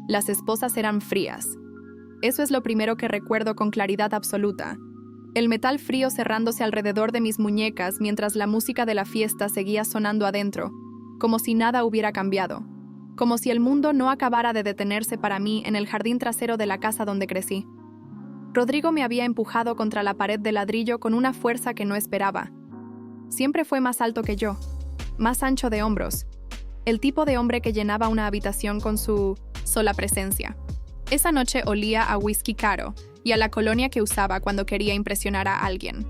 Las esposas eran frías. Eso es lo primero que recuerdo con claridad absoluta. El metal frío cerrándose alrededor de mis muñecas mientras la música de la fiesta seguía sonando adentro, como si nada hubiera cambiado, como si el mundo no acabara de detenerse para mí en el jardín trasero de la casa donde crecí. Rodrigo me había empujado contra la pared de ladrillo con una fuerza que no esperaba. Siempre fue más alto que yo, más ancho de hombros, el tipo de hombre que llenaba una habitación con su sola presencia. Esa noche olía a whisky caro y a la colonia que usaba cuando quería impresionar a alguien.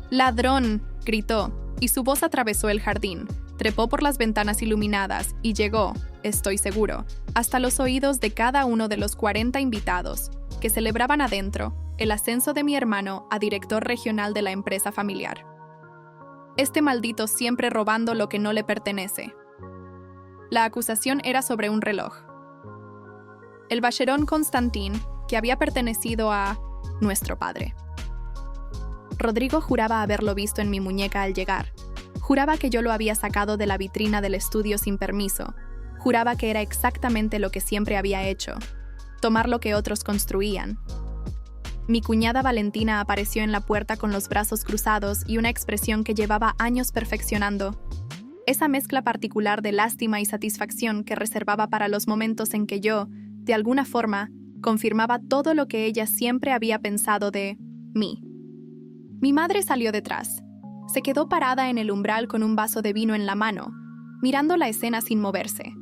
¡Ladrón!, gritó, y su voz atravesó el jardín, trepó por las ventanas iluminadas y llegó, estoy seguro, hasta los oídos de cada uno de los 40 invitados que celebraban adentro el ascenso de mi hermano a director regional de la empresa familiar. Este maldito siempre robando lo que no le pertenece. La acusación era sobre un reloj. El Vacheron Constantin, que había pertenecido a nuestro padre. Rodrigo juraba haberlo visto en mi muñeca al llegar. Juraba que yo lo había sacado de la vitrina del estudio sin permiso. Juraba que era exactamente lo que siempre había hecho: tomar lo que otros construían. Mi cuñada Valentina apareció en la puerta con los brazos cruzados y una expresión que llevaba años perfeccionando. Esa mezcla particular de lástima y satisfacción que reservaba para los momentos en que yo, de alguna forma, confirmaba todo lo que ella siempre había pensado de mí. Mi madre salió detrás. Se quedó parada en el umbral con un vaso de vino en la mano, mirando la escena sin moverse.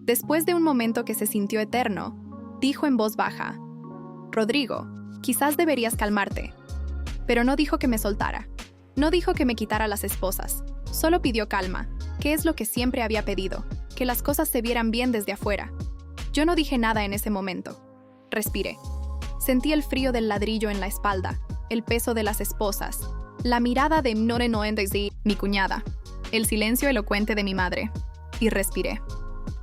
Después de un momento que se sintió eterno, dijo en voz baja: «Rodrigo, quizás deberías calmarte». Pero no dijo que me soltara. No dijo que me quitara las esposas. Solo pidió calma, que es lo que siempre había pedido, que las cosas se vieran bien desde afuera. Yo no dije nada en ese momento. Respiré. Sentí el frío del ladrillo en la espalda, el peso de las esposas, la mirada de mi cuñada, el silencio elocuente de mi madre. Y respiré.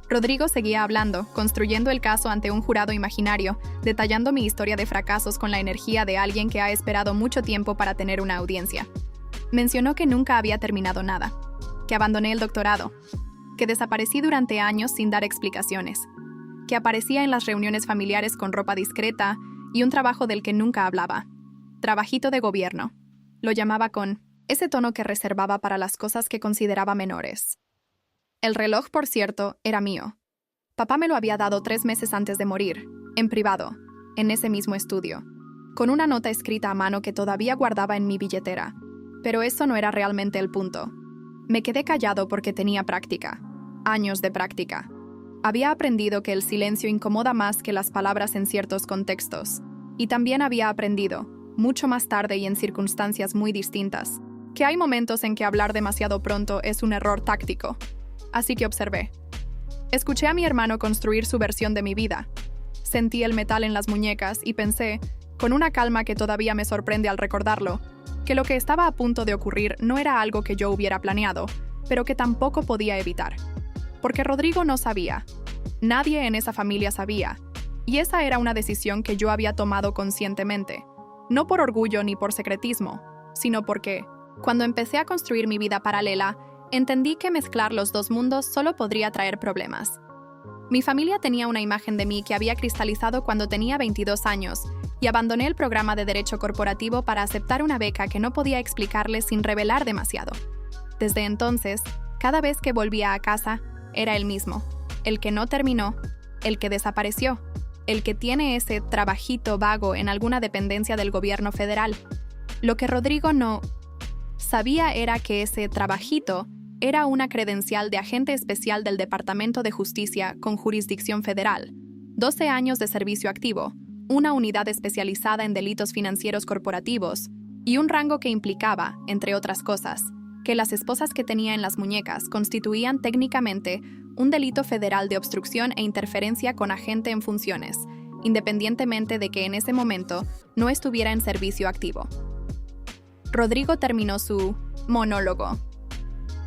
Rodrigo seguía hablando, construyendo el caso ante un jurado imaginario, detallando mi historia de fracasos con la energía de alguien que ha esperado mucho tiempo para tener una audiencia. Mencionó que nunca había terminado nada, que abandoné el doctorado, que desaparecí durante años sin dar explicaciones, que aparecía en las reuniones familiares con ropa discreta y un trabajo del que nunca hablaba. Trabajito de gobierno. Lo llamaba con ese tono que reservaba para las cosas que consideraba menores. El reloj, por cierto, era mío. Papá me lo había dado 3 meses antes de morir, en privado, en ese mismo estudio, con una nota escrita a mano que todavía guardaba en mi billetera. Pero eso no era realmente el punto. Me quedé callado porque tenía práctica. Años de práctica. Había aprendido que el silencio incomoda más que las palabras en ciertos contextos. Y también había aprendido, mucho más tarde y en circunstancias muy distintas, que hay momentos en que hablar demasiado pronto es un error táctico. Así que observé. Escuché a mi hermano construir su versión de mi vida. Sentí el metal en las muñecas y pensé, con una calma que todavía me sorprende al recordarlo, que lo que estaba a punto de ocurrir no era algo que yo hubiera planeado, pero que tampoco podía evitar. Porque Rodrigo no sabía. Nadie en esa familia sabía. Y esa era una decisión que yo había tomado conscientemente. No por orgullo ni por secretismo, sino porque, cuando empecé a construir mi vida paralela, entendí que mezclar los dos mundos solo podría traer problemas. Mi familia tenía una imagen de mí que había cristalizado cuando tenía 22 años, y abandoné el programa de Derecho Corporativo para aceptar una beca que no podía explicarle sin revelar demasiado. Desde entonces, cada vez que volvía a casa, era el mismo, el que no terminó, el que desapareció, el que tiene ese trabajito vago en alguna dependencia del gobierno federal. Lo que Rodrigo no sabía era que ese trabajito era una credencial de agente especial del Departamento de Justicia con jurisdicción federal, 12 años de servicio activo, una unidad especializada en delitos financieros corporativos y un rango que implicaba, entre otras cosas, que las esposas que tenía en las muñecas constituían técnicamente un delito federal de obstrucción e interferencia con agente en funciones, independientemente de que en ese momento no estuviera en servicio activo. Rodrigo terminó su monólogo.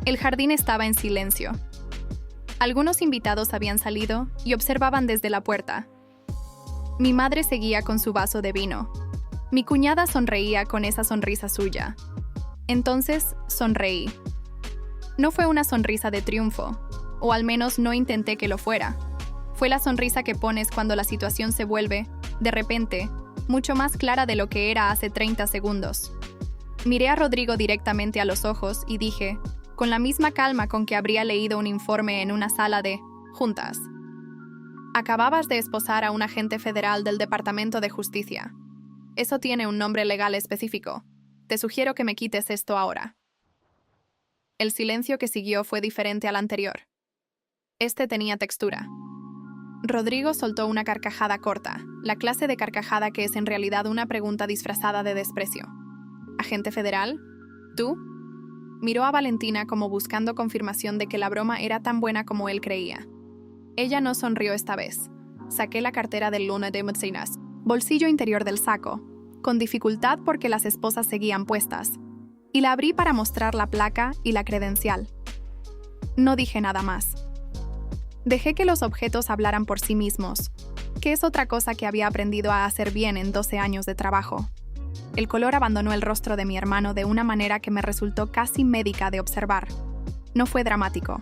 El jardín estaba en silencio. Algunos invitados habían salido y observaban desde la puerta. Mi madre seguía con su vaso de vino. Mi cuñada sonreía con esa sonrisa suya. Entonces sonreí. No fue una sonrisa de triunfo, o al menos no intenté que lo fuera. Fue la sonrisa que pones cuando la situación se vuelve, de repente, mucho más clara de lo que era hace 30 segundos. Miré a Rodrigo directamente a los ojos y dije, con la misma calma con que habría leído un informe en una sala de juntas: acababas de esposar a un agente federal del Departamento de Justicia. Eso tiene un nombre legal específico. Te sugiero que me quites esto ahora. El silencio que siguió fue diferente al anterior. Este tenía textura. Rodrigo soltó una carcajada corta, la clase de carcajada que es en realidad una pregunta disfrazada de desprecio. ¿Agente federal? ¿Tú? Miró a Valentina como buscando confirmación de que la broma era tan buena como él creía. Ella no sonrió esta vez. Saqué la cartera del Luna de Mecenas, bolsillo interior del saco, con dificultad porque las esposas seguían puestas, y la abrí para mostrar la placa y la credencial. No dije nada más. Dejé que los objetos hablaran por sí mismos, que es otra cosa que había aprendido a hacer bien en 12 años de trabajo. El color abandonó el rostro de mi hermano de una manera que me resultó casi médica de observar. No fue dramático.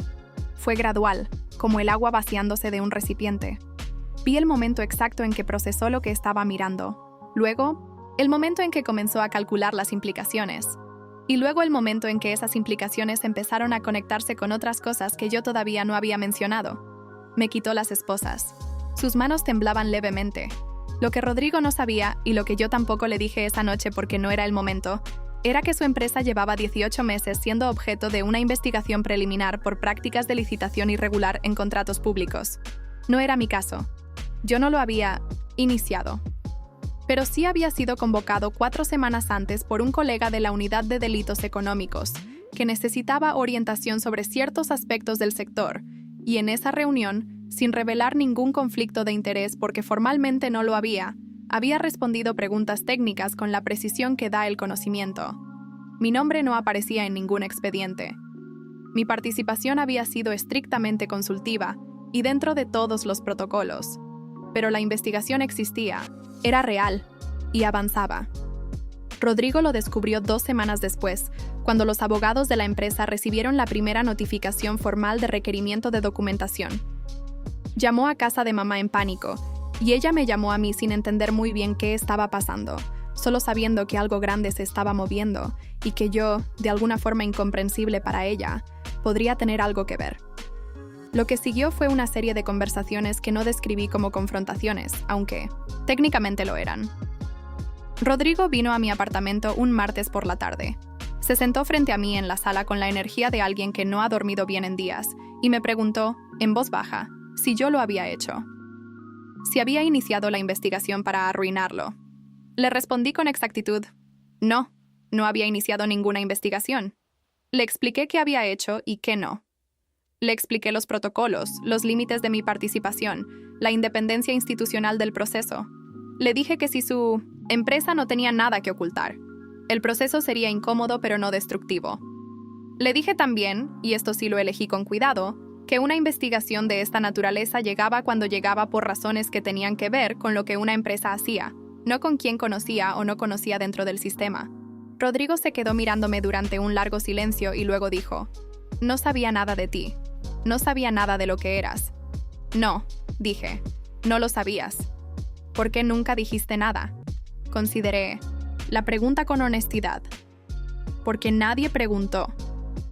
Fue gradual, como el agua vaciándose de un recipiente. Vi el momento exacto en que procesó lo que estaba mirando. Luego, el momento en que comenzó a calcular las implicaciones. Y luego el momento en que esas implicaciones empezaron a conectarse con otras cosas que yo todavía no había mencionado. Me quitó las esposas. Sus manos temblaban levemente. Lo que Rodrigo no sabía, y lo que yo tampoco le dije esa noche porque no era el momento, era que su empresa llevaba 18 meses siendo objeto de una investigación preliminar por prácticas de licitación irregular en contratos públicos. No era mi caso. Yo no lo había iniciado. Pero sí había sido convocado 4 semanas antes por un colega de la Unidad de Delitos Económicos, que necesitaba orientación sobre ciertos aspectos del sector, y en esa reunión, sin revelar ningún conflicto de interés porque formalmente no lo había respondido preguntas técnicas con la precisión que da el conocimiento. Mi nombre no aparecía en ningún expediente. Mi participación había sido estrictamente consultiva y dentro de todos los protocolos. Pero la investigación existía, era real y avanzaba. Rodrigo lo descubrió 2 semanas después, cuando los abogados de la empresa recibieron la primera notificación formal de requerimiento de documentación. Llamó a casa de mamá en pánico, y ella me llamó a mí sin entender muy bien qué estaba pasando, solo sabiendo que algo grande se estaba moviendo y que yo, de alguna forma incomprensible para ella, podría tener algo que ver. Lo que siguió fue una serie de conversaciones que no describí como confrontaciones, aunque técnicamente lo eran. Rodrigo vino a mi apartamento un martes por la tarde. Se sentó frente a mí en la sala con la energía de alguien que no ha dormido bien en días y me preguntó, en voz baja, si yo lo había hecho. Si había iniciado la investigación para arruinarlo. Le respondí con exactitud, no había iniciado ninguna investigación. Le expliqué qué había hecho y qué no. Le expliqué los protocolos, los límites de mi participación, la independencia institucional del proceso. Le dije que si su empresa no tenía nada que ocultar, el proceso sería incómodo pero no destructivo. Le dije también, y esto sí lo elegí con cuidado, que una investigación de esta naturaleza llegaba cuando llegaba por razones que tenían que ver con lo que una empresa hacía, no con quién conocía o no conocía dentro del sistema. Rodrigo se quedó mirándome durante un largo silencio y luego dijo, no sabía nada de ti, no sabía nada de lo que eras. No, dije, no lo sabías. ¿Por qué nunca dijiste nada? Consideré la pregunta con honestidad. Porque nadie preguntó.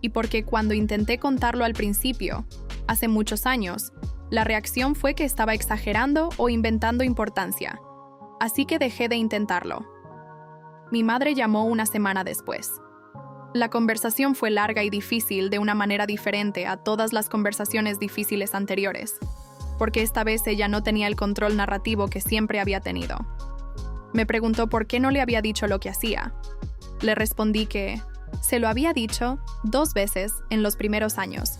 Y porque cuando intenté contarlo al principio, hace muchos años, la reacción fue que estaba exagerando o inventando importancia. Así que dejé de intentarlo. Mi madre llamó una semana después. La conversación fue larga y difícil de una manera diferente a todas las conversaciones difíciles anteriores, porque esta vez ella no tenía el control narrativo que siempre había tenido. Me preguntó por qué no le había dicho lo que hacía. Le respondí que se lo había dicho 2 veces en los primeros años,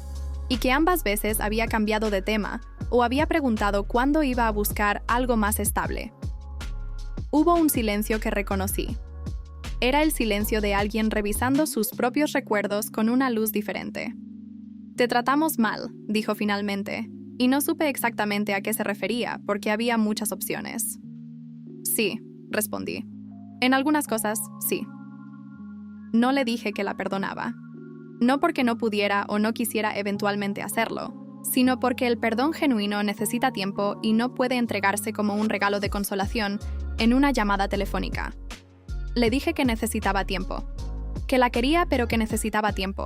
y que ambas veces había cambiado de tema o había preguntado cuándo iba a buscar algo más estable. Hubo un silencio que reconocí. Era el silencio de alguien revisando sus propios recuerdos con una luz diferente. «Te tratamos mal», dijo finalmente, y no supe exactamente a qué se refería porque había muchas opciones. «Sí», respondí. «En algunas cosas, sí». No le dije que la perdonaba. No porque no pudiera o no quisiera eventualmente hacerlo, sino porque el perdón genuino necesita tiempo y no puede entregarse como un regalo de consolación en una llamada telefónica. Le dije que necesitaba tiempo, que la quería pero que necesitaba tiempo.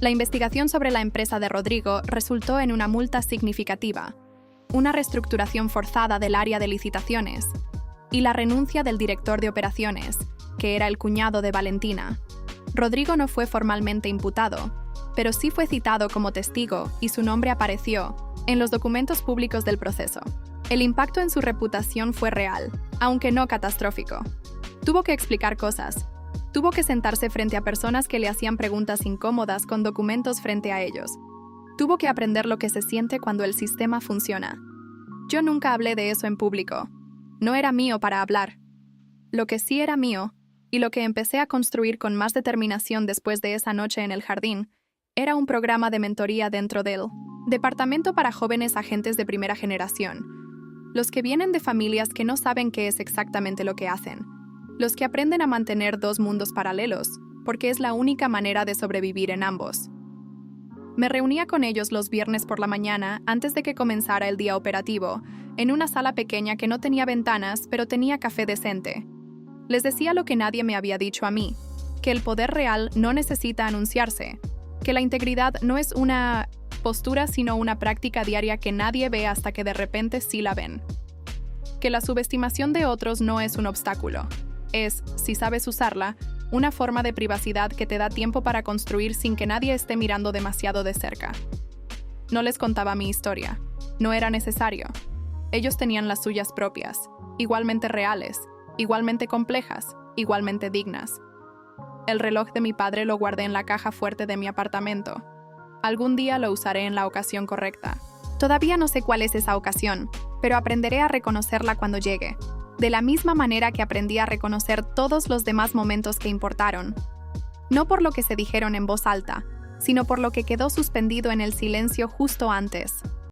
La investigación sobre la empresa de Rodrigo resultó en una multa significativa, una reestructuración forzada del área de licitaciones y la renuncia del director de operaciones, que era el cuñado de Valentina. Rodrigo no fue formalmente imputado, pero sí fue citado como testigo y su nombre apareció en los documentos públicos del proceso. El impacto en su reputación fue real, aunque no catastrófico. Tuvo que explicar cosas. Tuvo que sentarse frente a personas que le hacían preguntas incómodas con documentos frente a ellos. Tuvo que aprender lo que se siente cuando el sistema funciona. Yo nunca hablé de eso en público. No era mío para hablar. Lo que sí era mío, y lo que empecé a construir con más determinación después de esa noche en el jardín, era un programa de mentoría dentro del Departamento para Jóvenes Agentes de Primera Generación. Los que vienen de familias que no saben qué es exactamente lo que hacen. Los que aprenden a mantener dos mundos paralelos, porque es la única manera de sobrevivir en ambos. Me reunía con ellos los viernes por la mañana antes de que comenzara el día operativo, en una sala pequeña que no tenía ventanas, pero tenía café decente. Les decía lo que nadie me había dicho a mí, que el poder real no necesita anunciarse, que la integridad no es una postura sino una práctica diaria que nadie ve hasta que de repente sí la ven. Que la subestimación de otros no es un obstáculo. Es, si sabes usarla, una forma de privacidad que te da tiempo para construir sin que nadie esté mirando demasiado de cerca. No les contaba mi historia. No era necesario. Ellos tenían las suyas propias, igualmente reales, igualmente complejas, igualmente dignas. El reloj de mi padre lo guardé en la caja fuerte de mi apartamento. Algún día lo usaré en la ocasión correcta. Todavía no sé cuál es esa ocasión, pero aprenderé a reconocerla cuando llegue. De la misma manera que aprendí a reconocer todos los demás momentos que importaron. No por lo que se dijeron en voz alta, sino por lo que quedó suspendido en el silencio justo antes.